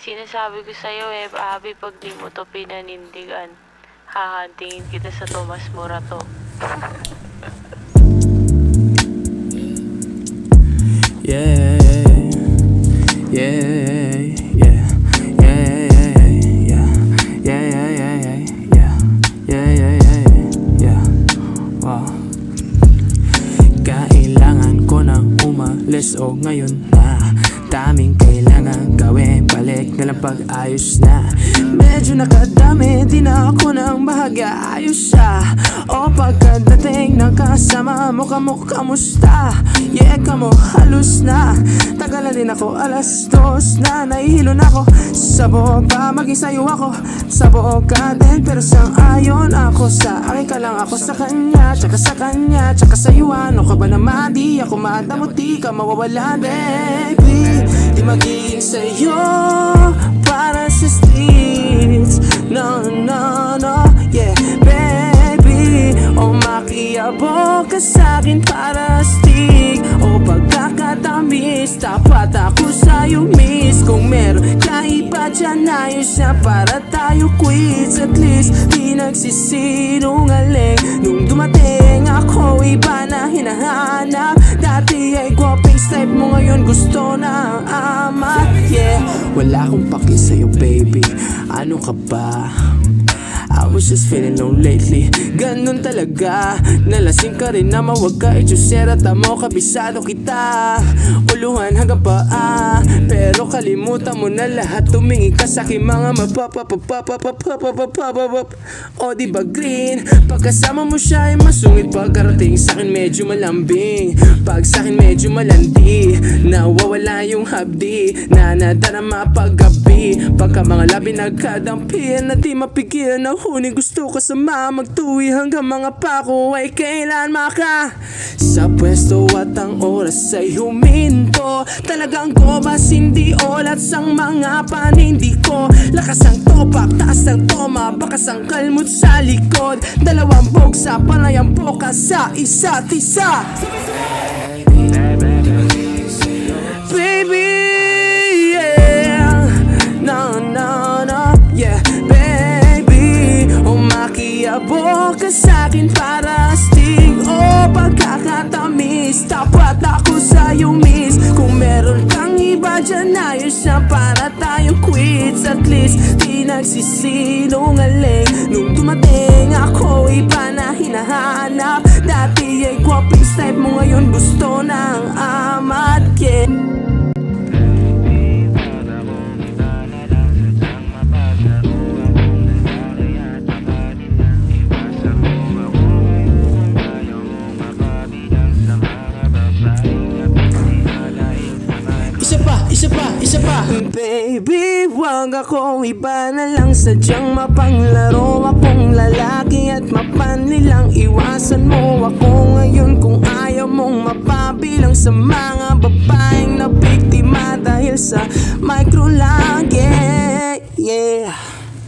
Sinasabi ko sa'yo Abby, pag di mo to pinanindigan, hahantingin kita sa Tomas Morato. Yeah, yeah, yeah, yeah, yeah, yeah, yeah. Wow. Kailangan ko nang umalis o ngayon na. Daming kailangan gawin, balik na lang pag-ayos na. Medyo nakadami, di na ako nang bahagya. Ayos siya, o pagkadating ng kasama mo, kamusta? Yeah, kamo, halos na. Tagalan din ako, 2:00 na. Nahihilo na ako, sabog pa, maging sayo ako. Sabog ka din, pero sang-ayon ako. Sa akin ka lang, ako sa kanya, tsaka sa kanya, tsaka sa'yo. Ano ka ba naman, di ako madamo, di ka mawawala, baby. Di magiging sa'yo para sa streets. No, no, no, yeah, baby. O makiyabog ka sa'kin para stick. O pagkakatamis, tapat ako sa'yo, miss. Kung meron ka iba dyan, ayos na para tayo quits. At least di nagsisinungaling. Nung dumating ako, iba na hinahanap. Dati ay guwapings type mo, ngayon gusto na ang amat. Yeah, wala akong paki sa'yo, baby. Ano ka ba? I was just feeling low lately. Ganun talaga. Nalasing ka rin naman, wag ka itusera. Tamo, kabisado kita. Uluhan hanggang paa. Pero kalimutan mo na lahat. Tumingin ka sa'king mga o diba green? Pagkasama mo siya ay masungit. Pagkarating sa'kin medyo malambing. Pag sa'kin medyo malandi. Nawawala yung habdi na nadarama paggabi. Pagka mga labi nagkadampian na di mapigilan na huni. Gusto ko sama magtuwi hanggang mga pako ay kailan maka sa pwesto at ang oras ay huminto. Talagang gobas, hindi olat sang mga panindi ko. Lakas ang topak, taas ng toma, bakas ang kalmot sa likod. Dalawang bogsa, panayang boka sa isa't isa. Baby, yeah, no, no, no, yeah, baby. O makiyabog ka sa'kin para sting. O pagkakatamis, tapat ako sa'yo, miss. Kung meron kang iba dyan, ayos na para tayong quits. At least di nagsisinungaling. Nung dumating ako, iba na hinahanap. Dati ay guwapings type mo, ngayon gusto ng amat, yeah. Isa pa baby, wag akong iba na lang. Sadyang mapanglaro akong lalaki at mapanilang iwasan mo ako ngayon. Kung ayaw mong mapabilang sa mga babaeng na biktima dahil sa micro life.